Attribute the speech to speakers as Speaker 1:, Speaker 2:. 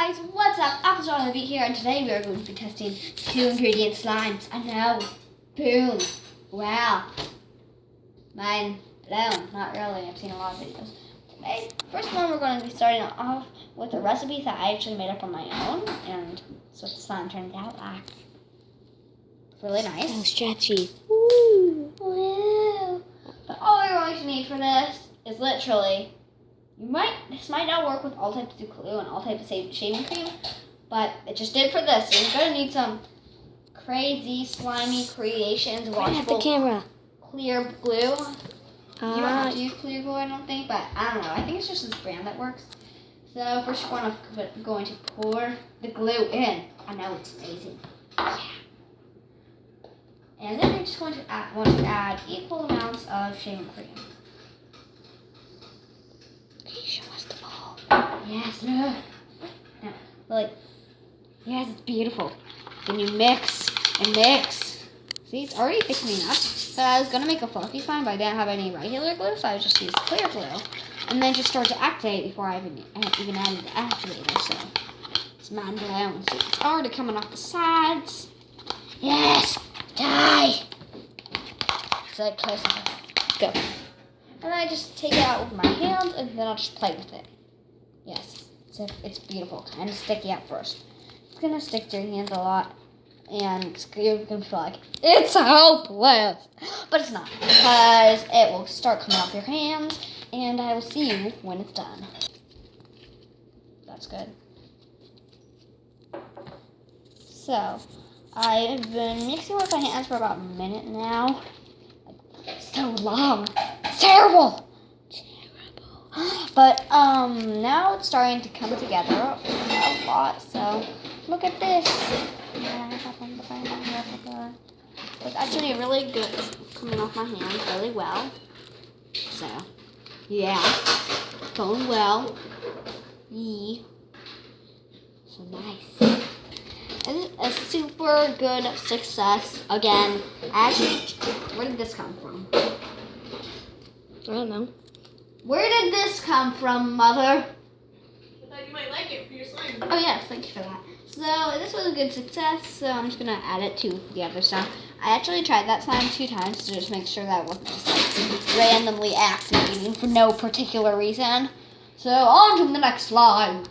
Speaker 1: guys, what's up? Appleshaw here, and today we are going to be testing 2-ingredient slimes. I know. Boom. Wow. Mind blown. Not really. I've seen a lot of videos. Today, first one, we're going to be starting off with a recipe that I actually made up on my own, and so the slime turned out like. Really nice.
Speaker 2: So stretchy.
Speaker 1: Woo. Woo. But all we're going to need for this is literally. This might not work with all types of glue and all types of shaving cream, but it just did for this. So you're gonna need some crazy, slimy creations.
Speaker 2: Right at the camera.
Speaker 1: Clear glue. You don't have to use clear glue, I don't think, but I don't know. I think it's just this brand that works. So first you're going to pour the glue in. I know it's amazing. Yeah. And then you're just going to add equal amounts of shaving cream.
Speaker 2: Show us the ball.
Speaker 1: Yes, look. No, yes, it's beautiful. Then you mix and mix. See, it's already thickening up. So I was gonna make a fluffy slime, but I didn't have any regular glue, so I just used clear glue. And then just start to activate before I even added the activator. So it's mind blown. See, it's already coming off the sides. Yes, die. So close enough. Go. And I just take it out with my hands, and then I'll just play with it. Yes, it's beautiful. Kind of sticky at first. It's going to stick to your hands a lot, and you're going to feel like it's hopeless. But it's not, because it will start coming off your hands, and I will see you when it's done. That's good. So, I've been mixing with my hands for about a minute now. So long. Terrible. But now it's starting to come together a lot. So look at this. It's actually really good coming off my hands really well. So yeah, going well. Yee. So nice. It's a super good success. Again, where did this come from?
Speaker 2: I don't know.
Speaker 1: Where did this come from, Mother?
Speaker 3: I thought you might like it for your slime.
Speaker 1: Oh, yes, thank you for that. So, this was a good success, so I'm just going to add it to the other slime. I actually tried that slime 2 times to just make sure that it wasn't just like randomly activating for no particular reason. So, on to the next slime.